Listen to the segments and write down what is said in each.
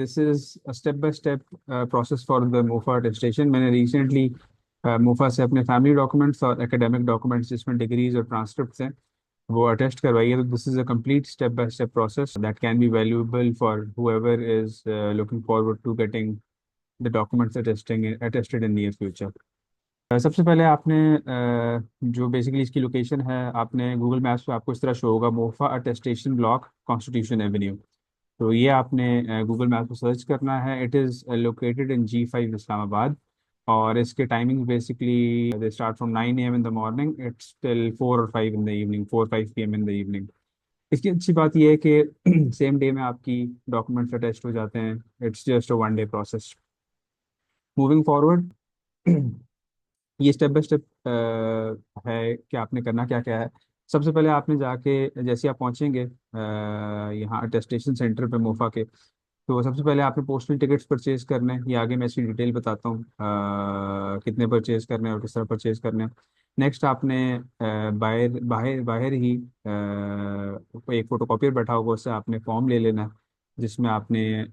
This is a step by step process for the MOFA attestation. मैंने recently MOFA से अपने family documents और academic documents जिसमें degrees और ट्रांसक्रिप्ट्स हैं वो अटेस्ट करवाई है। तो this is a complete step by step process that can be valuable for whoever is looking forward to getting the documents attested in near future. सबसे पहले आपने जो बेसिकली इसकी लोकेशन है, आपने गूगल मैप्स पे आपको इस तरह शो होगा, MOFA attestation block, constitution Avenue. तो ये आपने गूगल मैप पर सर्च करना है। It is located in G5 Islamabad. और इसके timing basically they start from 9 AM in the morning, it's till 4 और 5 in the evening, 4-5 PM in the evening. इसकी अच्छी बात यह है कि सेम डे में आपकी डॉक्यूमेंट्स अटेस्ट हो जाते हैं। It's just a 1 day process. Moving forward, ये स्टेप बाय स्टेप है कि आपने करना क्या क्या है। सबसे पहले आपने जाके जैसे आप पहुंचेंगे यहाँ अटेस्टेशन सेंटर पे मोफा के, तो सबसे पहले आपने पोस्टल टिकट्स परचेज करने हैं। ये आगे मैं इसकी डिटेल बताता हूँ कितने परचेज करने हैं और किस तरह परचेज करने हैं। नेक्स्ट आपने बाहर बाहर बाहर ही एक फोटोकॉपियर बैठा होगा, उससे आपने फॉर्म ले लेना है जिसमें आपने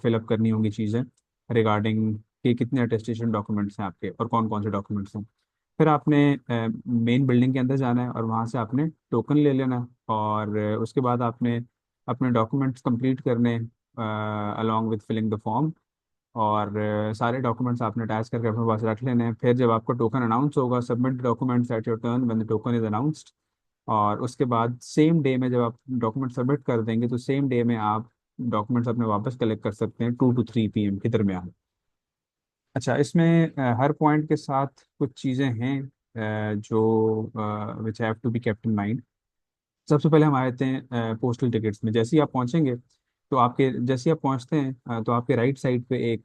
फिलअप करनी होंगी चीज़ें रिगार्डिंग कि कितने अटेस्टेशन डॉक्यूमेंट्स हैं आपके और कौन कौन से डॉक्यूमेंट्स हैं। फिर आपने मेन बिल्डिंग के अंदर जाना है और वहाँ से आपने टोकन ले लेना है। और उसके बाद आपने अपने डॉक्यूमेंट्स कंप्लीट करने along with filling the form. और सारे डॉक्यूमेंट्स आपने अटैच करके अपने पास रख लेने हैं। फिर जब आपका टोकन अनाउंस होगा, submit documents at your turn when the token is announced. और उसके बाद सेम डे में जब आप डॉक्यूमेंट सबमिट कर देंगे तो सेम डे में आप डॉक्यूमेंट्स अपने वापस कलेक्ट कर सकते हैं 2 to 3 PM के दरमियान। अच्छा, इसमें हर पॉइंट के साथ कुछ चीज़ें हैं जो which have to be kept in mind. सबसे पहले हम आ जाते हैं पोस्टल टिकट्स में। जैसे ही आप पहुंचेंगे तो आपके जैसे ही आप पहुंचते हैं तो आपके राइट साइड पे एक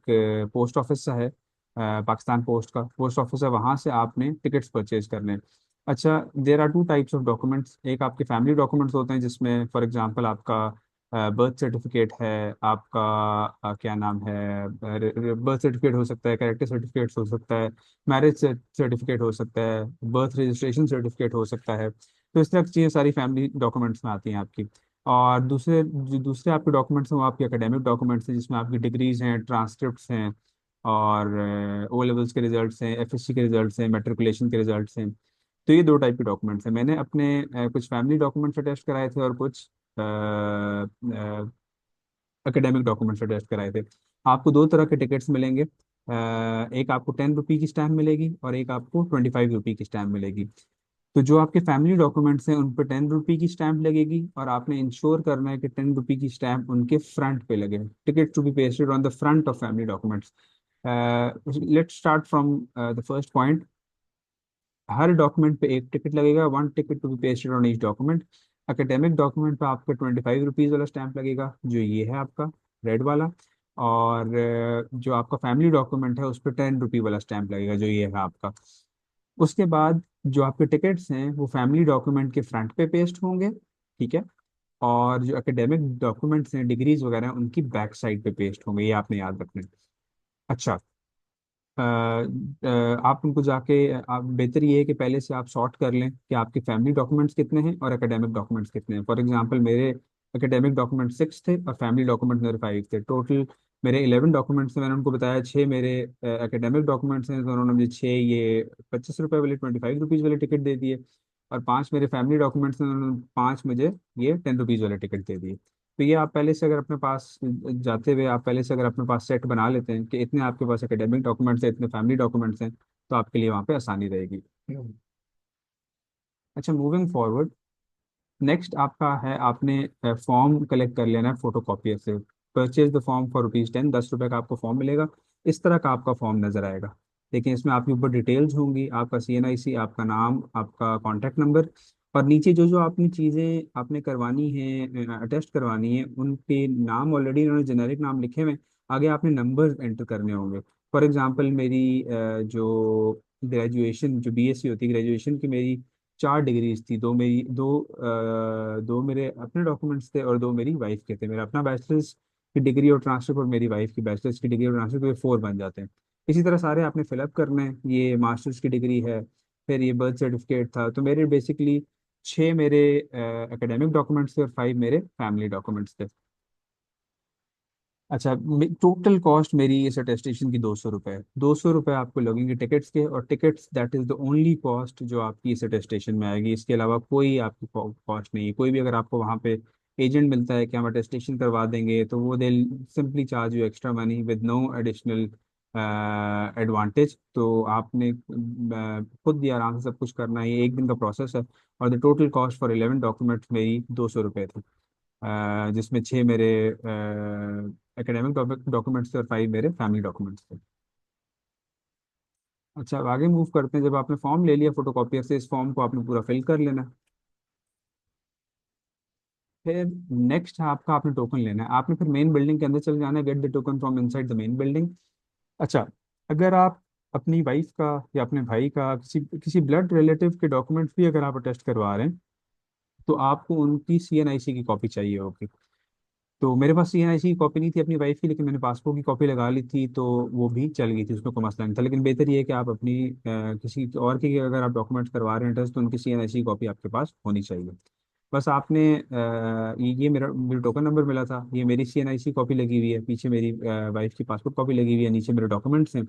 पोस्ट ऑफिस सा है, पाकिस्तान पोस्ट का पोस्ट ऑफिस है। वहाँ से आपने टिकट्स परचेज करने हैं। अच्छा, there are two types of documents. एक आपके फैमिली डॉक्यूमेंट्स होते हैं जिसमें फॉर एग्जांपल आपका बर्थ सर्टिफिकेट है, आपका क्या नाम है, बर्थ सर्टिफिकेट हो सकता है, कैरेक्टर सर्टिफिकेट हो सकता है, मैरिज सर्टिफिकेट हो सकता है, बर्थ रजिस्ट्रेशन सर्टिफिकेट हो सकता है। तो इस तरह की चीज़ें सारी फैमिली डॉक्यूमेंट्स में आती हैं आपकी। और दूसरे आपके डॉक्यूमेंट्स हैं वो आपके एकेडमिक डॉक्यूमेंट्स हैं जिसमें आपकी डिग्रीज हैं, ट्रांसक्रिप्ट्स हैं, और ओ लेवल्स के रिजल्ट्स हैं, FSC के रिजल्ट्स हैं, मेट्रिकुलेशन के रिजल्ट्स हैं। तो ये दो टाइप के डॉक्यूमेंट्स हैं। मैंने अपने कुछ फैमिली डॉक्यूमेंट्स अटेस्ट कराए थे और कुछ एकेडमिक डॉक्यूमेंट्स अटेस्ट कराए थे। आपको दो तरह के टिकट्स मिलेंगे। एक आपको 10 रुपये की स्टैम्प मिलेगी और एक आपको 25 रुपये की स्टैम्प मिलेगी। तो जो आपके फैमिली डॉक्यूमेंट्स हैं उन पर 10 रुपये की स्टैंप लगेगी और आपने इंश्योर करना है कि 10 रुपये की स्टैंप उनके फ्रंट पे लगे। Ticket to be pasted on the front of family documents. Let's start from the first point. हर डॉक्यूमेंट पे एक टिकट लगेगा, 1 ticket to be pasted on each document. Academic document पे आपका 25 रुपीज़ वाला स्टैंप लगेगा, जो ये है आपका रेड वाला। और जो आपका फैमिली डॉक्यूमेंट है उस पर 10 रुपये वाला स्टैंप लगेगा, जो ये है आपका। उसके बाद जो आपके टिकट्स हैं वो फैमिली डॉक्यूमेंट के फ्रंट पे पेस्ट होंगे, ठीक है। और जो एकेडमिक डॉक्यूमेंट्स हैं, डिग्रीज वगैरह हैं, उनकी बैक साइड पे पेस्ट होंगे। ये आपने याद रखना है। अच्छा, आप उनको जाके आप बेहतर ये है कि पहले से आप सॉर्ट कर लें कि आपके फैमिली डॉक्यूमेंट्स कितने हैं और एकेडमिक डॉक्यूमेंट्स कितने हैं। फॉर एग्जांपल मेरे एकेडमिक डॉक्यूमेंट 6 थे और फैमिली डॉक्यूमेंट्स मेरे 5 थे। टोटल मेरे 11 डॉक्यूमेंट्स थे। मैंने उनको बताया 6 मेरे एकेडमिक डॉक्यूमेंट्स हैं, तो उन्होंने मुझे 6 ये 25 रुपये वाले 25 रुपीज़ वाले टिकट दे दिए। और 5 मेरे फैमिली डॉक्यूमेंट्स हैं, उन्होंने 5 मुझे ये 10 रुपीज़ वाले टिकट दे दिए। तो ये आप पहले से अगर अपने पास जाते हुए आप पहले से अगर अपने पास सेट बना लेते हैं कि इतने आपके पास एकेडमिक डॉक्यूमेंट्स हैं, इतने फैमिली डॉक्यूमेंट्स हैं, तो आपके लिए वहाँ पे आसानी रहेगी। अच्छा, मूविंग फॉरवर्ड, नेक्स्ट आपका है आपने फॉर्म कलेक्ट कर लेना है फोटो कॉपियर से। परचेज द फॉर्म फॉर ₹10, 10 रुपये का आपको फॉर्म मिलेगा। इस तरह का आपका फॉर्म नजर आएगा। लेकिन इसमें आपके ऊपर डिटेल्स होंगी, आपका CNIC, आपका नाम, आपका कॉन्टैक्ट नंबर। और नीचे जो जो आपने चीज़ें आपने करवानी है, अटेस्ट करवानी है, उनके नाम ऑलरेडी उन्होंने जेनेरिक नाम लिखे हुए हैं। आगे आपने नंबर एंटर करने होंगे। फॉर एग्जांपल मेरी जो ग्रेजुएशन जो BSc होती है, ग्रेजुएशन की मेरी 4 डिग्रीज थी। दो मेरे अपने डॉक्यूमेंट्स थे और दो मेरी वाइफ के थे। मेरा अपना बैचलर्स की डिग्री और ट्रांसफर और मेरी वाइफ की बैचलर्स की डिग्री और ट्रांसफर, तो ये 4 बन जाते हैं। इसी तरह सारे आपने फिलअप करने हैं। ये मास्टर्स की डिग्री है, फिर ये बर्थ सर्टिफिकेट था। तो मेरे बेसिकली 6 मेरे एकेडमिक डॉक्यूमेंट्स थे और 5 मेरे फैमिली डॉक्यूमेंट्स थे। अच्छा, टोटल कॉस्ट मेरी इस अटेस्टेशन की 200 रुपये है। 200 रुपये आपको लगेंगे टिकट्स के, और tickets that is the only cost जो आपकी इस अटेस्टेशन में आएगी। इसके अलावा कोई आपकी कॉस्ट नहीं है। कोई भी अगर आपको वहाँ पे एजेंट मिलता है कि हम अटेस्टेशन करवा देंगे, तो वो they simply charge you extra money with no additional advantage. तो आपने खुद भी आराम से सब कुछ करना है, ये एक दिन का प्रोसेस है। और the total cost for 11 documents मेरी 200 रुपये थी, जिसमें 6 मेरे एकेडमिक डॉक्यूमेंट्स थे और 5 मेरे फैमिली डॉक्यूमेंट्स थे। अच्छा, अब आगे मूव करते हैं। जब आपने फॉर्म ले लिया फोटोकॉपियर से, इस फॉर्म को आपने पूरा फिल कर लेना है। फिर नेक्स्ट है आपका, आपने टोकन लेना है। आपने फिर मेन बिल्डिंग के अंदर चले जाना है, get the token from inside the main building. अच्छा, अगर आप अपनी वाइफ का या अपने भाई का किसी किसी ब्लड रिलेटिव के डॉक्यूमेंट्स भी अगर आप अटेस्ट करवा रहे हैं, तो आपको उनकी CNIC की कॉपी चाहिए होगी। तो मेरे पास CNIC की कॉपी नहीं थी अपनी वाइफ की, लेकिन मैंने पासपोर्ट की कॉपी लगा ली थी, तो वो भी चल गई थी, उसमें कोई मसला नहीं था। लेकिन बेहतर ये है कि आप अपनी किसी और की अगर आप डॉक्यूमेंट्स करवा रहे हैं टेस्ट, तो उनकी CNIC की कॉपी आपके पास होनी चाहिए। बस आपने ये मेरा मुझे टोकन नंबर मिला था, ये मेरी CNIC कॉपी लगी हुई है, पीछे मेरी वाइफ की पासपोर्ट कॉपी लगी हुई है, नीचे मेरे डॉक्यूमेंट्स हैं।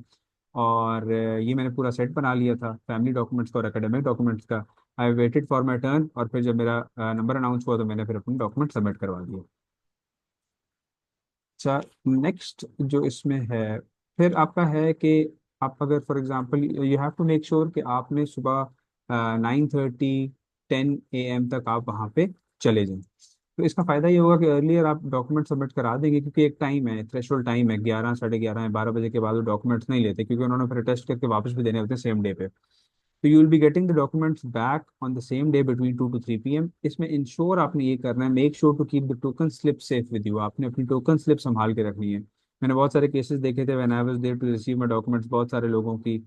और ये मैंने पूरा सेट बना लिया था फैमिली डॉक्यूमेंट्स का और एकेडमिक डॉक्यूमेंट्स का। I waited for my turn, और फिर जब मेरा नंबर अनाउंस हुआ, तो मैंने फिर अपने डॉक्यूमेंट सबमिट करवा दिए। अच्छा, नेक्स्ट जो इसमें है, फिर आपका है कि आप अगर for example you have to make sure कि आपने सुबह 9:30 10 AM तक आप वहाँ पे चले जाएं। तो इसका फ़ायदा ये होगा कि अर्लियर आप डॉक्यूमेंट सबमिट करा देंगे, क्योंकि एक टाइम है, थ्रेशोल्ड टाइम है, 11 11:30 या 12 बजे के बाद वो डॉक्यूमेंट्स नहीं लेते, क्योंकि उन्होंने फिर टेस्ट करके वापस भी देने होते हैं सेम डे पे। तो you will be getting the documents back on the same day between 2 to 3 PM। इसमें इंश्योर आपने ये करना है, make sure to keep the token slip safe with you. आपने अपनी टोकन स्लिप संभाल के रखनी है। मैंने बहुत सारे केसेस देखे थे, when I was there to receive my documents, बहुत सारे लोगों की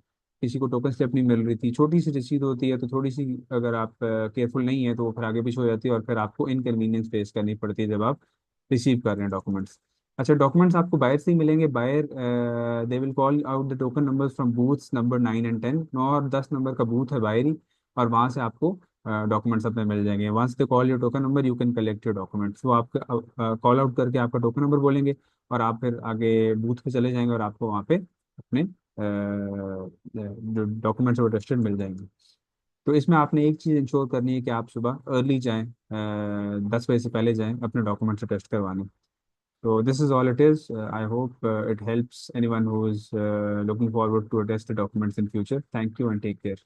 किसी को टोकन स्लिप नहीं मिल रही थी। छोटी सी रसीद होती है, तो थोड़ी सी अगर आप केयरफुल नहीं है, तो वो फिर आगे पीछे हो जाती है, और फिर आपको इनकन्वीनियंस फेस करनी पड़ती है जब आप रिसीव कर रहे हैं डॉक्यूमेंट्स। अच्छा, डॉक्यूमेंट्स आपको बायर से ही मिलेंगे। बायर they will call out the token numbers from booths number 9 and 10। 9 और 10 नंबर का बूथ है बायर ही, और वहाँ से आपको डॉक्यूमेंट्स अपने मिल जाएंगे। Once they call your token number, you can collect your documents. वो आपका कॉल आउट करके आपका टोकन नंबर बोलेंगे, और आप फिर आगे बूथ पे चले जाएंगे, और आपको वहाँ पे अपने जो डॉक्यूमेंट्स वो रजिस्टर्ड मिल जाएंगे। तो इसमें आपने एक चीज़ इंश्योर करनी है कि आप सुबह अर्ली जाएं, 10 बजे से पहले जाएं अपने डॉक्यूमेंट्स टेस्ट करवाने। So this is all it is. I hope it helps anyone who is looking forward to attest the documents in future. Thank you and take care.